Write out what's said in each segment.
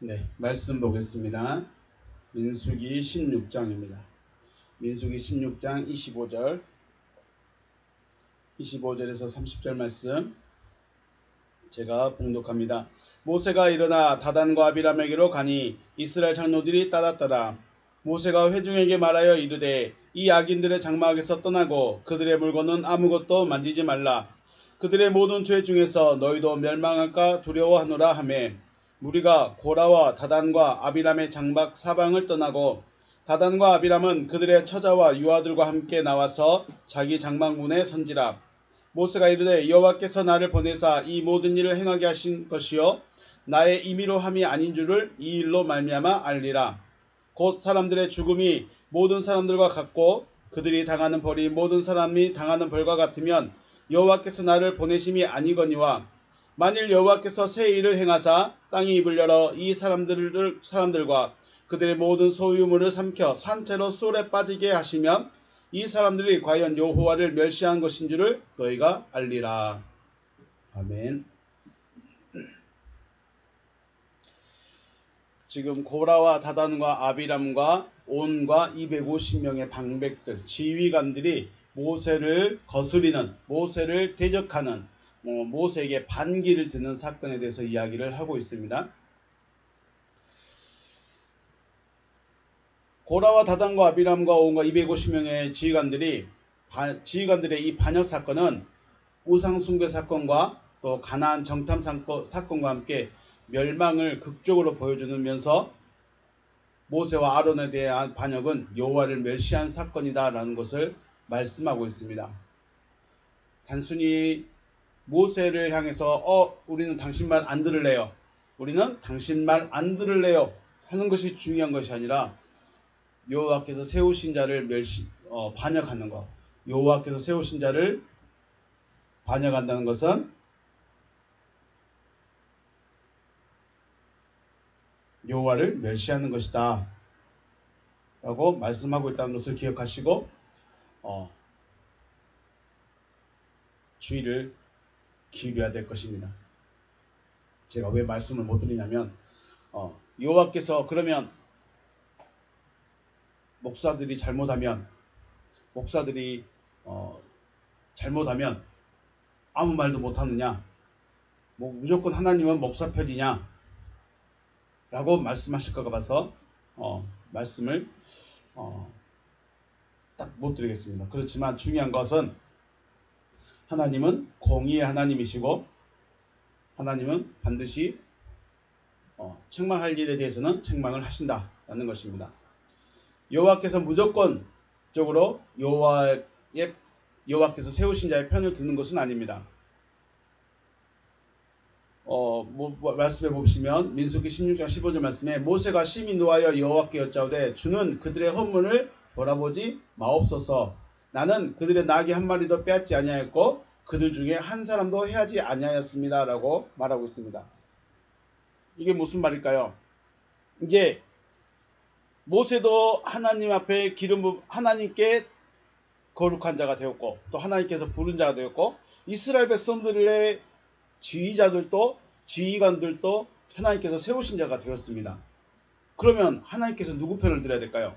네, 말씀 보겠습니다. 민수기 16장입니다. 민수기 16장 25절에서 30절 말씀 제가 봉독합니다. 모세가 일어나 다단과 아비람에게로 가니 이스라엘 장로들이 따랐더라. 모세가 회중에게 말하여 이르되 이 악인들의 장막에서 떠나고 그들의 물건은 아무것도 만지지 말라. 그들의 모든 죄 중에서 너희도 멸망할까 두려워하노라 하매 무리가 고라와 다단과 아비람의 장막 사방을 떠나고 다단과 아비람은 그들의 처자와 유아들과 함께 나와서 자기 장막 문에 선지라. 모세가 이르되 여호와께서 나를 보내사 이 모든 일을 행하게 하신 것이요 나의 임의로 함이 아닌 줄을 이 일로 말미암아 알리라. 곧 사람들의 죽음이 모든 사람들과 같고 그들이 당하는 벌이 모든 사람이 당하는 벌과 같으면 여호와께서 나를 보내심이 아니거니와 만일 여호와께서 새 일을 행하사 땅이 입을 열어 이 사람들과 그들의 모든 소유물을 삼켜 산채로 수월에 빠지게 하시면 이 사람들이 과연 여호와를 멸시한 것인 줄을 너희가 알리라. 아멘. 지금 고라와 다단과 아비람과 온과 250명의 방백들, 지휘관들이 모세를 거스리는, 모세를 대적하는, 모세에게 반기를 드는 사건에 대해서 이야기를 하고 있습니다. 고라와 다단과 아비람과 온과 250명의 지휘관들의 이 반역 사건은 우상숭배 사건과 또 가나안 정탐 사건과 함께 멸망을 극적으로 보여주면서 모세와 아론에 대한 반역은 여호와를 멸시한 사건이다라는 것을 말씀하고 있습니다. 단순히 모세를 향해서 우리는 당신 말 안 들을래요. 우리는 당신 말 안 들을래요 하는 것이 중요한 것이 아니라 여호와께서 세우신 자를 반역하는 것. 여호와께서 세우신 자를 반역한다는 것은 여호와를 멸시하는 것이다 라고 말씀하고 있다는 것을 기억하시고 주의를 기울여야 될 것입니다. 제가 왜 말씀을 못 드리냐면 여호와께서 그러면 목사들이 잘못하면 아무 말도 못하느냐, 무조건 하나님은 목사 편이냐 라고 말씀하실 것 같아서 말씀을 딱 못 드리겠습니다. 그렇지만 중요한 것은 하나님은 공의의 하나님이시고 하나님은 반드시 책망할 일에 대해서는 책망을 하신다라는 것입니다. 여호와께서 무조건적으로 여호와께서 세우신 자의 편을 드는 것은 아닙니다. 말씀해 보시면 민수기 16장 15절 말씀에 모세가 심히 노하여 여호와께 여짜오되 주는 그들의 헌문을 돌아보지 마옵소서. 나는 그들의 나귀 한 마리도 빼앗지 아니하였고 그들 중에 한 사람도 해하지 아니하였습니다 라고 말하고 있습니다. 이게 무슨 말일까요? 이제 모세도 하나님 앞에 하나님께 거룩한 자가 되었고 또 하나님께서 부른 자가 되었고 이스라엘 백성들의 지휘관들도 하나님께서 세우신 자가 되었습니다. 그러면 하나님께서 누구 편을 들어야 될까요?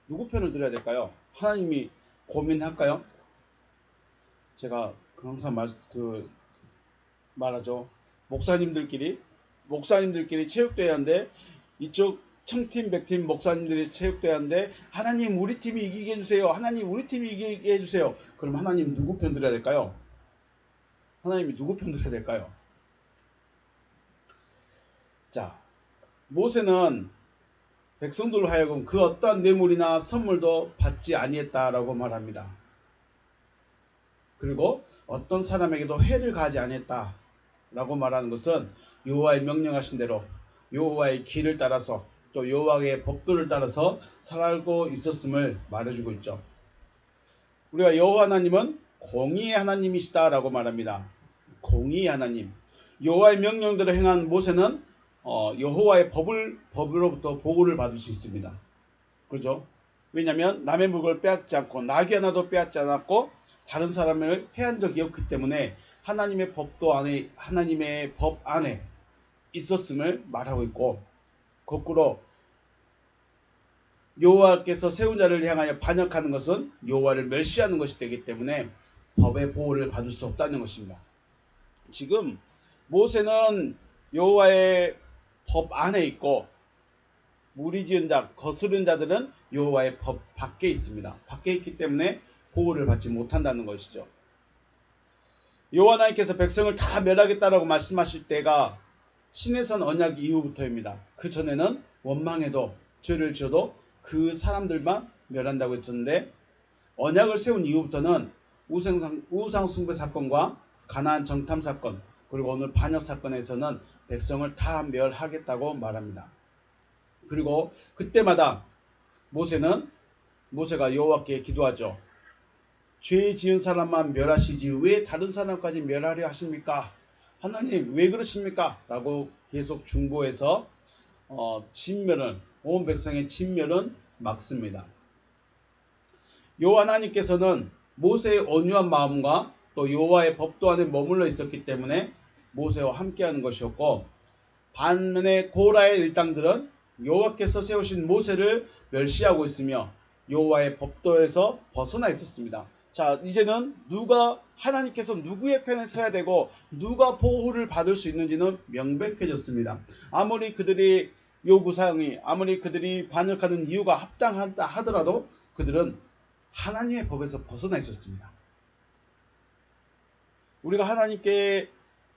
누구 편을 들어야 될까요? 하나님이 고민할까요? 제가 항상 말하죠. 목사님들끼리 체육대회 하는데 이쪽 청팀 백팀 목사님들이 체육대회 하는데 하나님 우리 팀이 이기게 해주세요. 하나님 우리 팀이 이기게 해주세요. 그럼 하나님 누구 편 들어야 될까요? 하나님이 누구 편 들어야 될까요? 자, 모세는 백성들로 하여금 그 어떠한 뇌물이나 선물도 받지 아니했다라고 말합니다. 그리고 어떤 사람에게도 해를 가하지 아니했다라고 말하는 것은 여호와의 명령하신 대로 여호와의 길을 따라서 또 여호와의 법도를 따라서 살고 있었음을 말해주고 있죠. 우리가 여호와 하나님은 공의의 하나님이시다라고 말합니다. 공의의 하나님. 여호와의 명령대로 행한 모세는 여호와의 법으로부터 보호를 받을 수 있습니다. 그렇죠? 왜냐하면 남의 물건을 빼앗지 않고 나귀 하나도 빼앗지 않았고 다른 사람을 해한 적이 없기 때문에 하나님의 법 안에 있었음을 말하고 있고, 거꾸로 여호와께서 세운 자를 향하여 반역하는 것은 여호와를 멸시하는 것이 되기 때문에 법의 보호를 받을 수 없다는 것입니다. 지금 모세는 여호와의 법 안에 있고, 무리지은 자, 거스른 자들은 여호와의 법 밖에 있습니다. 밖에 있기 때문에 보호를 받지 못한다는 것이죠. 여호와 하나님께서 백성을 다 멸하겠다라고 말씀하실 때가 시내산 언약 이후부터입니다. 그 전에는 원망해도 죄를 지어도 그 사람들만 멸한다고 했었는데, 언약을 세운 이후부터는 우상 숭배 사건과 가나안 정탐 사건, 그리고 오늘 반역 사건에서는 백성을 다 멸하겠다고 말합니다. 그리고 그때마다 모세가 여호와께 기도하죠. 죄 지은 사람만 멸하시지 왜 다른 사람까지 멸하려 하십니까? 하나님 왜 그러십니까? 라고 계속 중보해서 온 백성의 진멸은 막습니다. 여호와 하나님께서는 모세의 온유한 마음과 또 여호와의 법도 안에 머물러 있었기 때문에 모세와 함께하는 것이었고, 반면에 고라의 일당들은 여호와께서 세우신 모세를 멸시하고 있으며 여호와의 법도에서 벗어나 있었습니다. 자, 이제는 하나님께서 누구의 편에 서야 되고 누가 보호를 받을 수 있는지는 명백해졌습니다. 아무리 그들이 요구사항이, 아무리 그들이 반역하는 이유가 합당하다 하더라도 그들은 하나님의 법에서 벗어나 있었습니다. 우리가 하나님께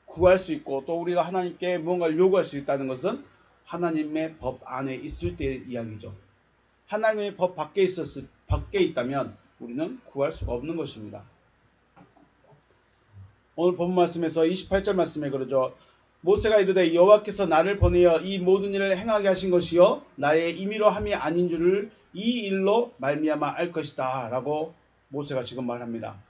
구할 수 있고 또 우리가 하나님께 무언가를 요구할 수 있다는 것은 하나님의 법 안에 있을 때의 이야기죠. 하나님의 법 밖에 있다면 우리는 구할 수가 없는 것입니다. 오늘 본문 말씀에서 28절 말씀에 그러죠. 모세가 이르되 여호와께서 나를 보내어 이 모든 일을 행하게 하신 것이요 나의 임의로 함이 아닌 줄을 이 일로 말미암아 알 것이다 라고 모세가 지금 말합니다.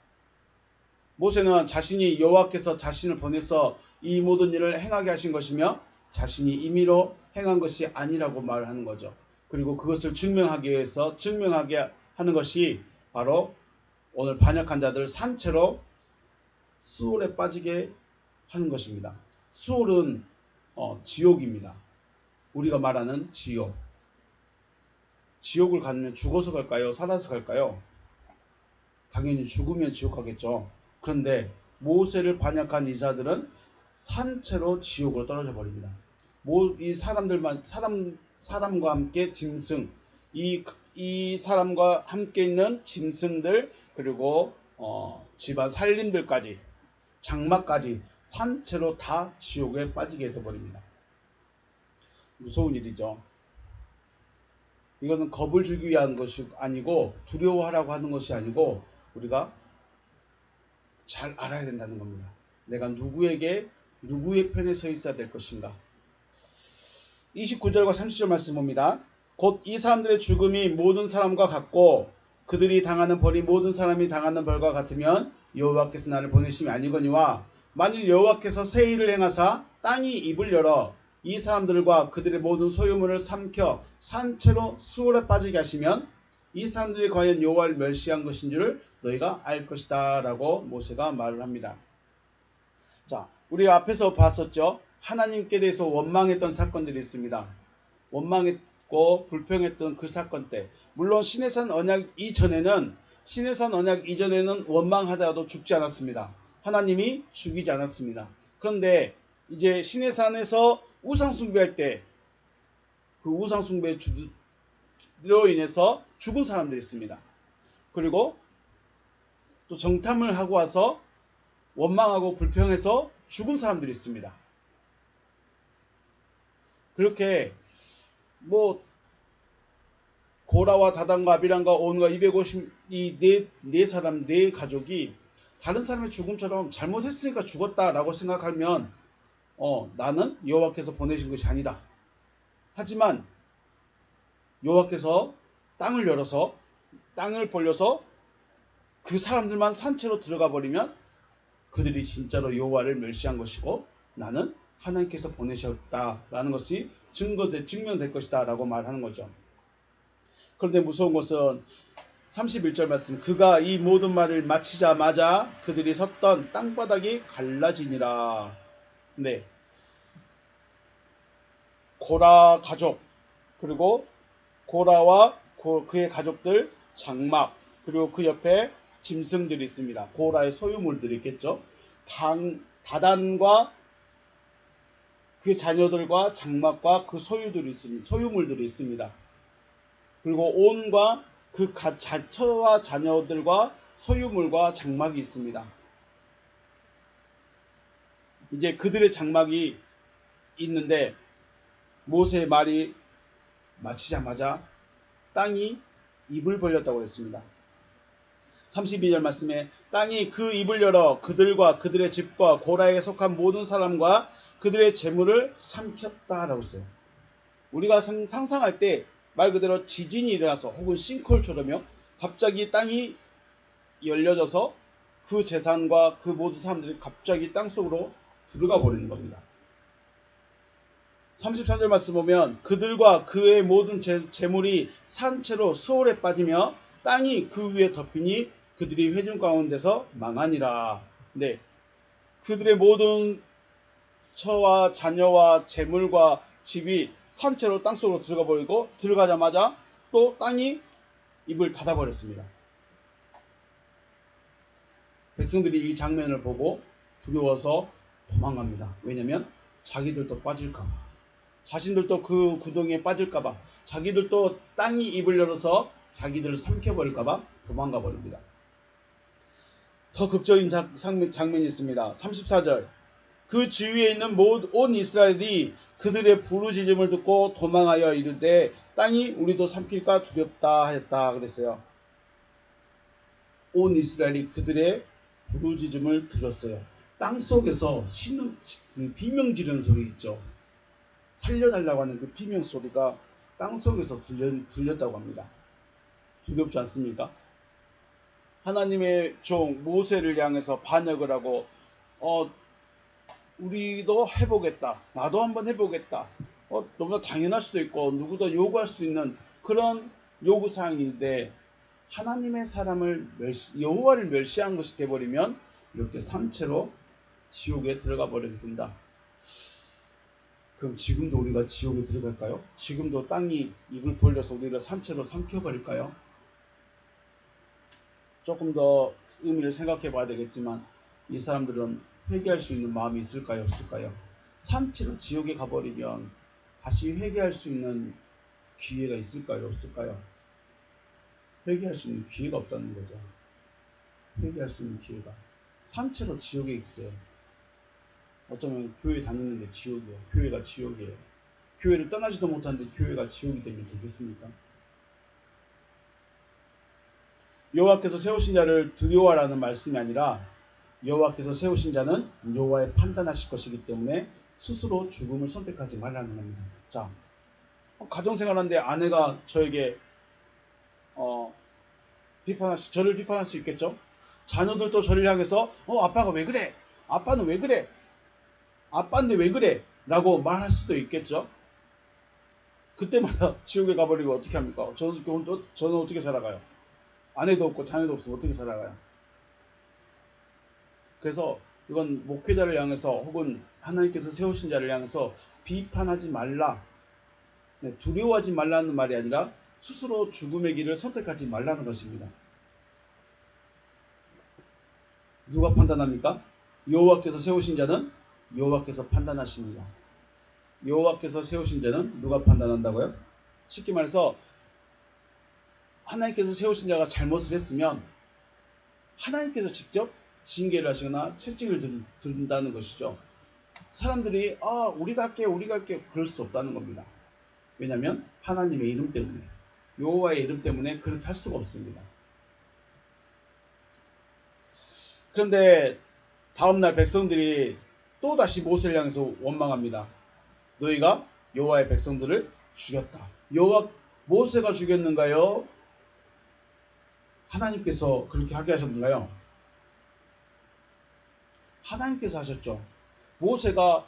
모세는 자신이 여호와께서 자신을 보내서 이 모든 일을 행하게 하신 것이며 자신이 임의로 행한 것이 아니라고 말하는 거죠. 그리고 그것을 증명하게 하는 것이 바로 오늘 반역한 자들 산채로 수올에 빠지게 하는 것입니다. 수올은 지옥입니다. 우리가 말하는 지옥. 지옥을 가면 죽어서 갈까요? 살아서 갈까요? 당연히 죽으면 지옥 가겠죠. 그런데 모세를 반역한 이 자들은 산채로 지옥으로 떨어져 버립니다. 이 사람과 함께 짐승, 이 사람과 함께 있는 짐승들, 그리고 집안 살림들까지, 장막까지 산채로 다 지옥에 빠지게 되어버립니다. 무서운 일이죠. 이거는 겁을 주기 위한 것이 아니고, 두려워하라고 하는 것이 아니고, 우리가 잘 알아야 된다는 겁니다. 내가 누구의 편에 서 있어야 될 것인가. 29절과 30절 말씀 봅니다. 곧 이 사람들의 죽음이 모든 사람과 같고 그들이 당하는 벌이 모든 사람이 당하는 벌과 같으면 여호와께서 나를 보내심이 아니거니와, 만일 여호와께서 새 일을 행하사 땅이 입을 열어 이 사람들과 그들의 모든 소유물을 삼켜 산채로 수월에 빠지게 하시면 이 사람들이 과연 여호와를 멸시한 것인 줄을 너희가 알 것이다 라고 모세가 말을 합니다. 자, 우리가 앞에서 봤었죠. 하나님께 대해서 원망했던 사건들이 있습니다. 원망했고 불평했던 그 사건 때, 물론 시내산 언약 이전에는 원망하더라도 죽지 않았습니다. 하나님이 죽이지 않았습니다. 그런데 이제 시내산에서 우상숭배할 때 그 우상숭배로 인해서 죽은 사람들이 있습니다. 그리고 또 정탐을 하고 와서 원망하고 불평해서 죽은 사람들이 있습니다. 그렇게 고라와 다단과 아비람과 온과 250 이 네 가족이 다른 사람의 죽음처럼 잘못했으니까 죽었다라고 생각하면 나는 여호와께서 보내신 것이 아니다. 하지만 여호와께서 땅을 벌려서 그 사람들만 산채로 들어가 버리면 그들이 진짜로 여호와를 멸시한 것이고 나는 하나님께서 보내셨다라는 것이 증명될 것이다 라고 말하는 거죠. 그런데 무서운 것은 31절 말씀, 그가 이 모든 말을 마치자마자 그들이 섰던 땅바닥이 갈라지니라. 네, 고라 가족, 그리고 고라와 그의 가족들, 장막, 그리고 그 옆에 짐승들이 있습니다. 고라의 소유물들이 있겠죠. 다단과 그 자녀들과 장막과 그 소유물들이 있습니다. 그리고 온과 그 처와 자녀들과 소유물과 장막이 있습니다. 이제 그들의 장막이 있는데 모세의 말이 마치자마자 땅이 입을 벌렸다고 했습니다. 32절 말씀에 땅이 그 입을 열어 그들과 그들의 집과 고라에게 속한 모든 사람과 그들의 재물을 삼켰다라고 했어요. 우리가 상상할 때 말 그대로 지진이 일어나서 혹은 싱크홀처럼요, 갑자기 땅이 열려져서 그 재산과 그 모든 사람들이 갑자기 땅속으로 들어가 버리는 겁니다. 33절 말씀 보면 그들과 그의 모든 재물이 산채로 수월에 빠지며 땅이 그 위에 덮이니 그들이 회중 가운데서 망하니라. 네, 그들의 모든 처와 자녀와 재물과 집이 산채로 땅속으로 들어가 버리고 들어가자마자 또 땅이 입을 닫아 버렸습니다. 백성들이 이 장면을 보고 두려워서 도망갑니다. 왜냐하면 자기들도 빠질까봐, 자신들도 그 구덩이에 빠질까봐, 자기들도 땅이 입을 열어서 자기들을 삼켜버릴까봐 도망가 버립니다. 더 극적인 장면이 있습니다. 34절, 그 주위에 있는 온 이스라엘이 그들의 부르짖음을 듣고 도망하여 이르되 땅이 우리도 삼킬까 두렵다 하였다 그랬어요. 온 이스라엘이 그들의 부르짖음을 들었어요. 땅속에서 비명 지르는 소리 있죠. 살려달라고 하는 그 비명 소리가 땅속에서 들렸다고 합니다. 두렵지 않습니까? 하나님의 종 모세를 향해서 반역을 하고 우리도 해보겠다, 나도 한번 해보겠다, 너무나 당연할 수도 있고 누구도 요구할 수 있는 그런 요구사항인데 하나님의 사람을 여호와를 멸시한 것이 되어버리면 이렇게 산채로 지옥에 들어가 버리게 된다. 그럼 지금도 우리가 지옥에 들어갈까요? 지금도 땅이 입을 벌려서 우리를 산채로 삼켜버릴까요? 조금 더 의미를 생각해 봐야 되겠지만 이 사람들은 회개할 수 있는 마음이 있을까요? 없을까요? 산채로 지옥에 가버리면 다시 회개할 수 있는 기회가 있을까요? 없을까요? 회개할 수 있는 기회가 없다는 거죠. 회개할 수 있는 기회가. 산채로 지옥에 있어요. 어쩌면 교회 다니는데 지옥이에요. 교회가 지옥이에요. 교회를 떠나지도 못하는데 교회가 지옥이 되면 되겠습니까? 여호와께서 세우신 자를 두려워하라는 말씀이 아니라 여호와께서 세우신 자는 여호와의 판단하실 것이기 때문에 스스로 죽음을 선택하지 말라는 겁니다. 자, 가정생활하는데 아내가 저에게 저를 비판할 수 있겠죠. 자녀들도 저를 향해서 아빠가 왜 그래? 아빠는 왜 그래? 아빠인데 왜 그래? 라고 말할 수도 있겠죠. 그때마다 지옥에 가버리고 어떻게 합니까? 저는 어떻게 살아가요? 아내도 없고 자녀도 없으면 어떻게 살아가요? 그래서 이건 목회자를 향해서 혹은 하나님께서 세우신 자를 향해서 비판하지 말라, 두려워하지 말라는 말이 아니라 스스로 죽음의 길을 선택하지 말라는 것입니다. 누가 판단합니까? 여호와께서 세우신 자는 여호와께서 판단하십니다. 여호와께서 세우신 자는 누가 판단한다고요? 쉽게 말해서 하나님께서 세우신 자가 잘못을 했으면 하나님께서 직접 징계를 하시거나 채찍을 든다는 것이죠. 사람들이 우리가 할게 그럴 수 없다는 겁니다. 왜냐하면 하나님의 이름 때문에, 여호와의 이름 때문에 그렇게 할 수가 없습니다. 그런데 다음날 백성들이 또다시 모세를 향해서 원망합니다. 너희가 여호와의 백성들을 죽였다. 모세가 죽였는가요? 하나님께서 그렇게 하게 하셨는가요? 하나님께서 하셨죠. 모세가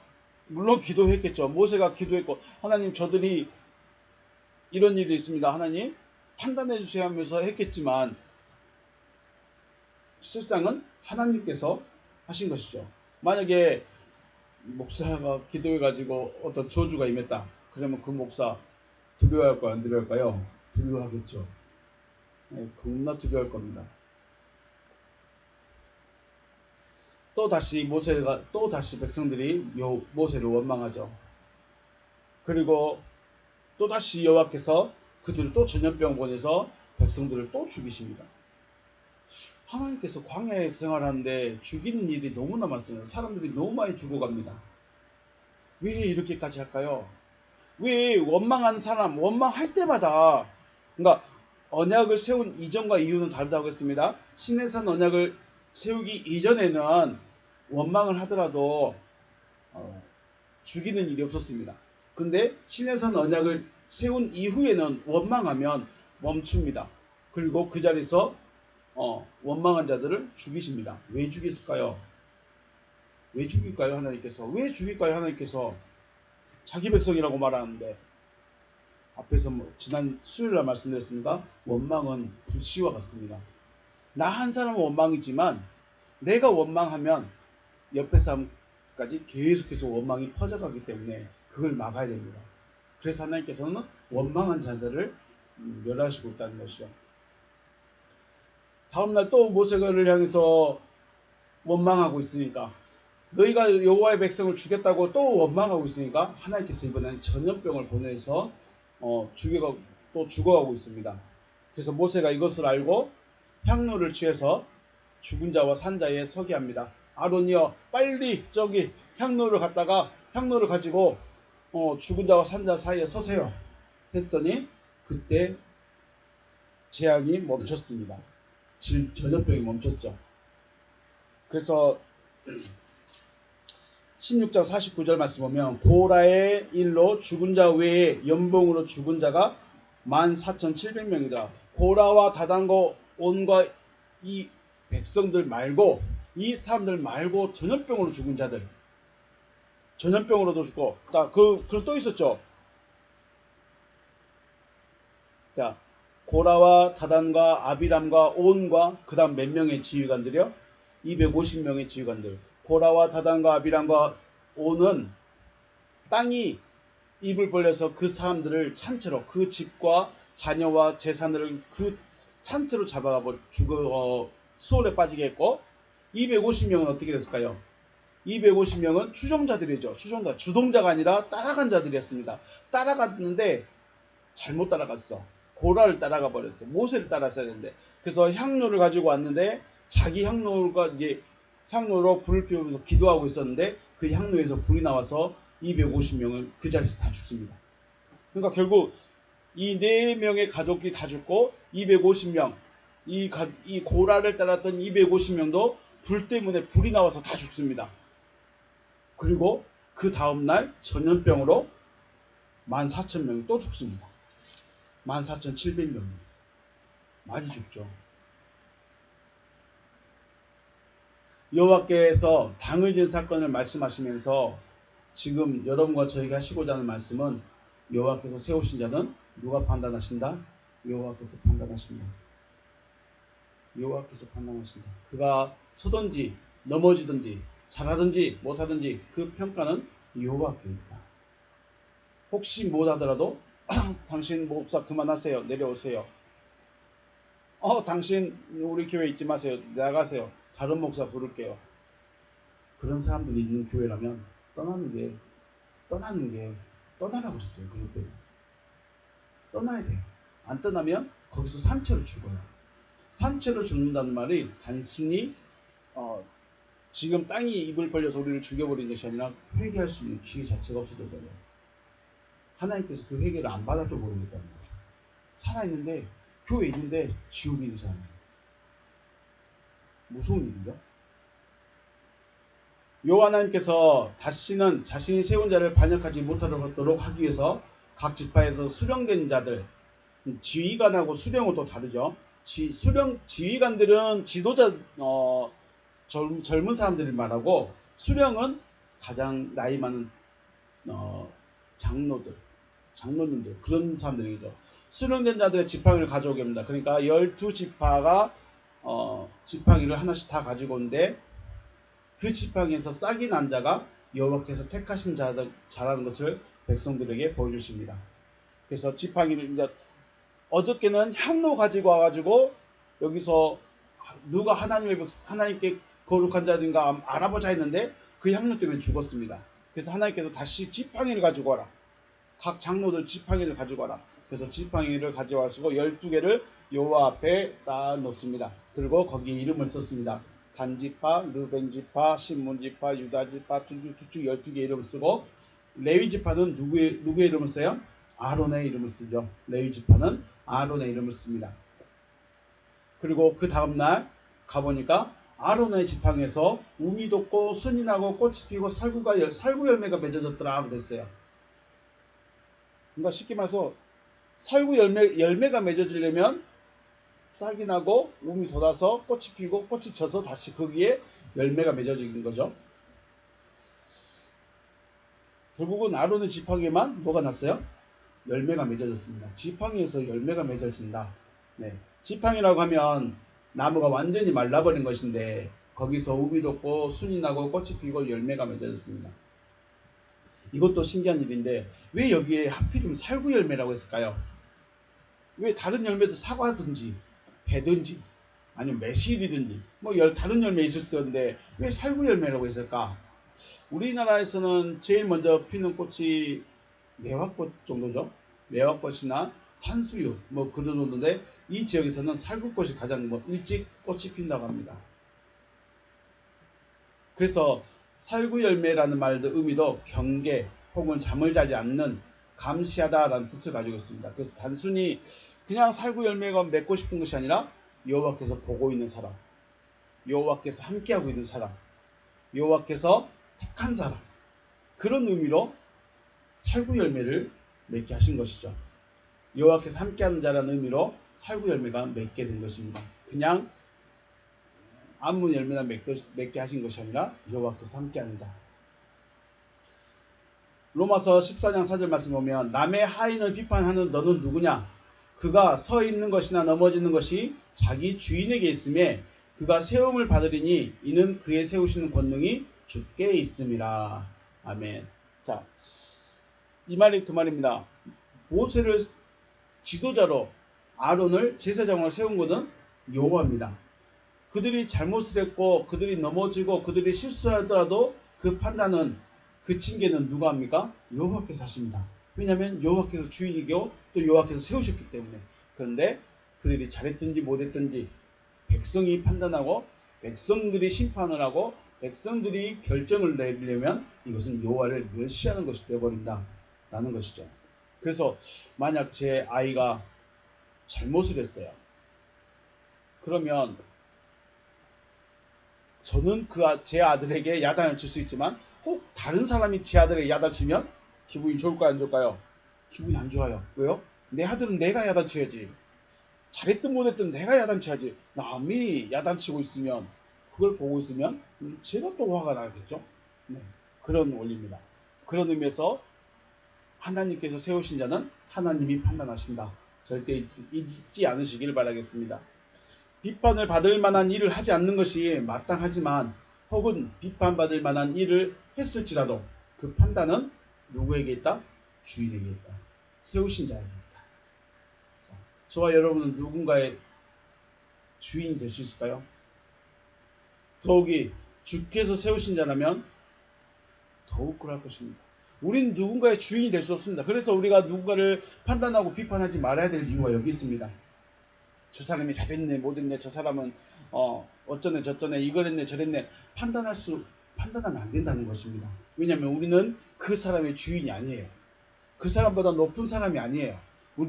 물론 기도했겠죠. 모세가 기도했고 하나님 저들이 이런 일이 있습니다. 하나님 판단해 주세요 하면서 했겠지만 실상은 하나님께서 하신 것이죠. 만약에 목사가 기도해가지고 어떤 저주가 임했다. 그러면 그 목사 두려워할까요? 안 두려워할까요? 두려워하겠죠. 네, 겁나 두려워할 겁니다. 또 다시 백성들이 모세를 원망하죠. 그리고 또 다시 여호와께서 그들을 또 전염병 보내서 백성들을 또 죽이십니다. 하나님께서 광야에 생활하는데 죽이는 일이 너무나 많습니다. 사람들이 너무 많이 죽어갑니다. 왜 이렇게까지 할까요? 왜 원망하는 사람, 원망할 때마다, 그러니까 언약을 세운 이전과 이후는 다르다고 했습니다. 시내산 언약을 세우기 이전에는 원망을 하더라도 죽이는 일이 없었습니다. 그런데 시내산 언약을 세운 이후에는 원망하면 멈춥니다. 그리고 그 자리에서 원망한 자들을 죽이십니다. 왜 죽였을까요? 왜 죽일까요? 하나님께서. 왜 죽일까요? 하나님께서. 자기 백성이라고 말하는데, 앞에서 지난 수요일날 말씀드렸습니다. 원망은 불씨와 같습니다. 나 한 사람은 원망이지만 내가 원망하면 옆에 사람까지 계속해서 원망이 퍼져가기 때문에 그걸 막아야 됩니다. 그래서 하나님께서는 원망한 자들을 멸하시고 있다는 것이죠. 다음날 또 모세를 향해서 원망하고 있으니까, 너희가 여호와의 백성을 죽였다고 또 원망하고 있으니까 하나님께서 이번에는 전염병을 보내서 죽어가고 있습니다. 그래서 모세가 이것을 알고 향로를 취해서 죽은 자와 산 자에 서게 합니다. 아론이여, 빨리 저기 향로를 가지고 죽은 자와 산 자 사이에 서세요 했더니 그때 재앙이 멈췄습니다. 전염병이 멈췄죠. 그래서 16장 49절 말씀 보면, 고라의 일로 죽은 자 외에 연봉으로 죽은 자가 14,700명이다. 고라와 다단과 온과 이 백성들 말고, 이 사람들 말고 전염병으로 죽은 자들, 전염병으로도 죽고, 그 또 있었죠. 자, 고라와 다단과 아비람과 온과 그 다음 몇 명의 지휘관들이요? 250명의 지휘관들. 고라와 다단과 아비람과 온은 땅이 입을 벌려서 그 사람들을 산채로, 그 집과 자녀와 재산을 그 산채로 잡아가 수월에 빠지게 했고, 250명은 어떻게 됐을까요? 250명은 추종자들이죠. 주동자가 아니라 따라간 자들이었습니다. 따라갔는데 잘못 따라갔어. 고라를 따라가 버렸어. 모세를 따랐어야 되는데. 그래서 향로를 가지고 왔는데, 자기 향로로 불을 피우면서 기도하고 있었는데 그 향로에서 불이 나와서 250명은 그 자리에서 다 죽습니다. 그러니까 결국 이 4명의 가족이 다 죽고 250명, 이 고라를 따랐던 250명도 불 때문에 불이 나와서 다 죽습니다. 그리고 그 다음날 전염병으로 14,000명이 또 죽습니다. 14,700명이 많이 죽죠. 여호와께서 당을 지은 사건을 말씀하시면서 지금 여러분과 저희가 하시고자 하는 말씀은, 여호와께서 세우신 자는 누가 판단하신다? 여호와께서 판단하신다. 여호와께서 판단하신다. 그가 서든지 넘어지든지 잘하든지 못하든지 그 평가는 여호와께 있다. 혹시 못하더라도 당신 목사 그만하세요. 내려오세요. 당신 우리 교회 있지 마세요. 나가세요. 다른 목사 부를게요. 그런 사람들이 있는 교회라면 떠나는 게 떠나라고 그랬어요. 그때 떠나야 돼요. 안 떠나면 거기서 산채로 죽어요. 산채로 죽는다는 말이 단순히 지금 땅이 입을 벌려서 우리를 죽여버린 것이 아니라 회개할 수 있는 기회 자체가 없어져 버려요. 하나님께서 그 회개를 안 받아줘 버리겠다는 거죠. 살아있는데, 교회에 있는데 지옥에 있는 사람이에요. 무서운 일이죠. 여호와 하나님께서 다시는 자신이 세운 자를 반역하지 못하도록 하기 위해서 각 지파에서 수령된 자들, 지휘관하고 수령은 또 다르죠. 지휘관들은 지도자, 젊은 사람들을 말하고, 수령은 가장 나이 많은 장로님들, 그런 사람들이죠. 수령된 자들의 지팡이를 가져오게 합니다. 그러니까 12지파가 지팡이를 하나씩 다 가지고 오는데, 그 지팡이에서 싹이 난 자가 여호와께서 택하신 자라는 것을 백성들에게 보여주십니다. 그래서 지팡이를 이제 어저께는 향로 가지고 와가지고 여기서 누가 하나님께 거룩한 자인가 알아보자 했는데 그 향로 때문에 죽었습니다. 그래서 하나님께서 다시 지팡이를 가지고 와라. 각 장로들 지팡이를 가지고 와라. 그래서 지팡이를 가져와가지고 12개를 여호와 앞에 딱 놓습니다. 그리고 거기에 이름을 썼습니다. 단지파, 르벤지파, 시몬지파, 유다지파, 쭉쭉 12개 이름을 쓰고, 레위지파는 누구의 이름을 써요? 아론의 이름을 쓰죠. 레위지파는 아론의 이름을 씁니다. 그리고 그 다음날 가보니까 아론의 지팡이에서 우미 돋고 순이 나고 꽃이 피고 살구 열매가 맺어졌더라 그랬어요. 그러니까 쉽게 말해서 살구 열매가 맺어지려면 싹이 나고 우미 돋아서 꽃이 피고 꽃이 져서 다시 거기에 열매가 맺어지는 거죠. 결국은 아론의 지팡이에만 뭐가 났어요? 열매가 맺어졌습니다. 지팡이에서 열매가 맺어진다. 네. 지팡이라고 하면 나무가 완전히 말라버린 것인데 거기서 우미 돋고 순이 나고 꽃이 피고 열매가 맺어졌습니다. 이것도 신기한 일인데 왜 여기에 하필이면 살구 열매라고 했을까요? 왜 다른 열매도 사과든지 배든지 아니면 매실이든지 뭐 다른 열매 있을 수 있는데 왜 살구 열매라고 했을까? 우리나라에서는 제일 먼저 피는 꽃이 매화꽃 정도죠. 매화꽃이나 산수유 뭐 그런 정도인데 이 지역에서는 살구꽃이 가장 일찍 꽃이 핀다고 합니다. 그래서 살구 열매라는 말의 의미도 경계 혹은 잠을 자지 않는 감시하다라는 뜻을 가지고 있습니다. 그래서 단순히 그냥 살구 열매가 맺고 싶은 것이 아니라 여호와께서 보고 있는 사람, 여호와께서 함께하고 있는 사람, 여호와께서 택한 사람, 그런 의미로 살구 열매를 맺게 하신 것이죠. 여호와께서 함께하는 자라는 의미로 살구 열매가 맺게 된 것입니다. 그냥 아무 열매나 맺게 하신 것이 아니라 여호와께서 함께하는 자. 로마서 14장 4절 말씀 보면 남의 하인을 비판하는 너는 누구냐? 그가 서 있는 것이나 넘어지는 것이 자기 주인에게 있음에 그가 세움을 받으리니 이는 그의 세우시는 권능이 주께 있음이라. 아멘. 자, 이 말이 그 말입니다. 모세를 지도자로 아론을 제사장으로 세운 것은 여호와입니다. 그들이 잘못을 했고 그들이 넘어지고 그들이 실수하더라도 그 판단은 그 징계는 누가 합니까? 여호와께서 하십니다. 왜냐하면 여호와께서 주인이고 또 여호와께서 세우셨기 때문에. 그런데 그들이 잘했든지 못했든지 백성이 판단하고 백성들이 심판을 하고 백성들이 결정을 내리려면 이것은 여호와를 멸시하는 것이 되어버린다 라는 것이죠. 그래서 만약 제 아이가 잘못을 했어요. 그러면 저는 제 아들에게 야단을 칠 수 있지만 혹 다른 사람이 제 아들에게 야단 치면 기분이 좋을까요? 안 좋을까요? 기분이 안 좋아요. 왜요? 내 아들은 내가 야단 쳐야지. 잘했든 못했든 내가 야단 쳐야지. 남이 야단 치고 있으면 그걸 보고 있으면 제가 또 화가 나겠죠. 네, 그런 원리입니다. 그런 의미에서 하나님께서 세우신 자는 하나님이 판단하신다. 절대 잊지 않으시길 바라겠습니다. 비판을 받을 만한 일을 하지 않는 것이 마땅하지만 혹은 비판받을 만한 일을 했을지라도 그 판단은 누구에게 있다? 주인에게 있다. 세우신 자에게 있다. 자, 저와 여러분은 누군가의 주인이 될 수 있을까요? 더욱이 주께서 세우신 자라면 더욱 그럴 것입니다. 우린 누군가의 주인이 될 수 없습니다. 그래서 우리가 누군가를 판단하고 비판하지 말아야 될 이유가 여기 있습니다. 저 사람이 잘했네 못했네 저 사람은 어쩌네 저쩌네 이걸 했네 저랬네 판단하면 안 된다는 것입니다. 왜냐하면 우리는 그 사람의 주인이 아니에요. 그 사람보다 높은 사람이 아니에요.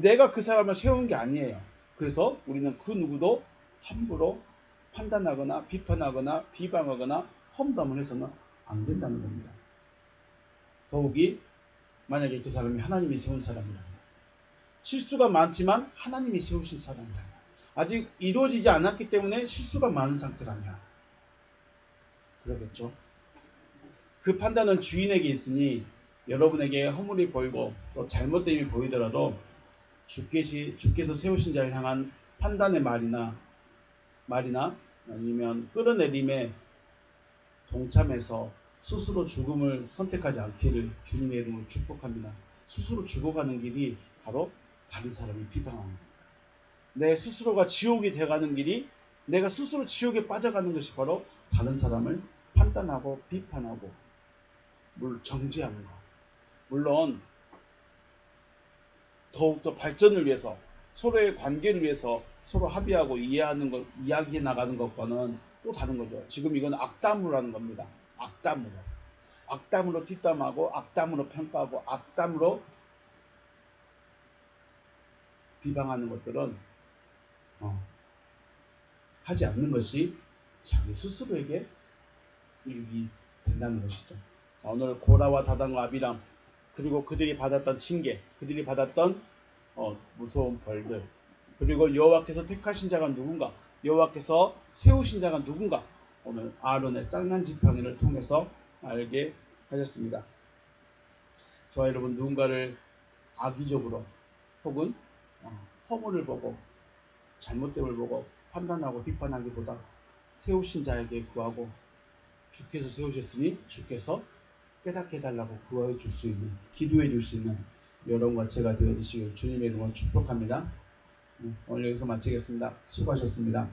내가 그 사람을 세운 게 아니에요. 그래서 우리는 그 누구도 함부로 판단하거나 비판하거나 비방하거나 험담을 해서는 안 된다는 겁니다. 더욱이 만약에 그 사람이 하나님이 세운 사람이라면 실수가 많지만 하나님이 세우신 사람이라면 아직 이루어지지 않았기 때문에 실수가 많은 상태가 아니야. 그러겠죠. 그 판단은 주인에게 있으니 여러분에게 허물이 보이고 또 잘못됨이 보이더라도 주께서 세우신 자를 향한 판단의 말이나 아니면 끌어내림에 동참해서 스스로 죽음을 선택하지 않기를 주님의 이름으로 축복합니다. 스스로 죽어가는 길이 바로 다른 사람을 비방하는 겁니다. 내 스스로가 지옥이 돼가는 길이 내가 스스로 지옥에 빠져가는 것이 바로 다른 사람을 판단하고 비판하고 정죄하는 것. 물론 더욱더 발전을 위해서 서로의 관계를 위해서 서로 합의하고 이해하는 것, 이야기해 나가는 것과는 또 다른 거죠. 지금 이건 악담으로 하는 겁니다. 악담으로. 악담으로 뒷담하고 악담으로 평가하고 악담으로 비방하는 것들은 하지 않는 것이 자기 스스로에게 유익이 된다는 것이죠. 오늘 고라와 다단과 아비람 그리고 그들이 받았던 징계, 그들이 받았던 무서운 벌들, 그리고 여호와께서 택하신 자가 누군가, 여호와께서 세우신 자가 누군가, 오늘 아론의 쌍난 지팡이를 통해서 알게 하셨습니다. 저와 여러분 누군가를 악의적으로 혹은 허물을 보고 잘못됨을 보고 판단하고 비판하기보다 세우신 자에게 구하고 주께서 세우셨으니 주께서 깨닫게 해달라고 구해 줄 수 있는, 기도해 줄 수 있는 여러분과 제가 되어주시길 주님의 이름으로 축복합니다. 오늘 여기서 마치겠습니다. 수고하셨습니다.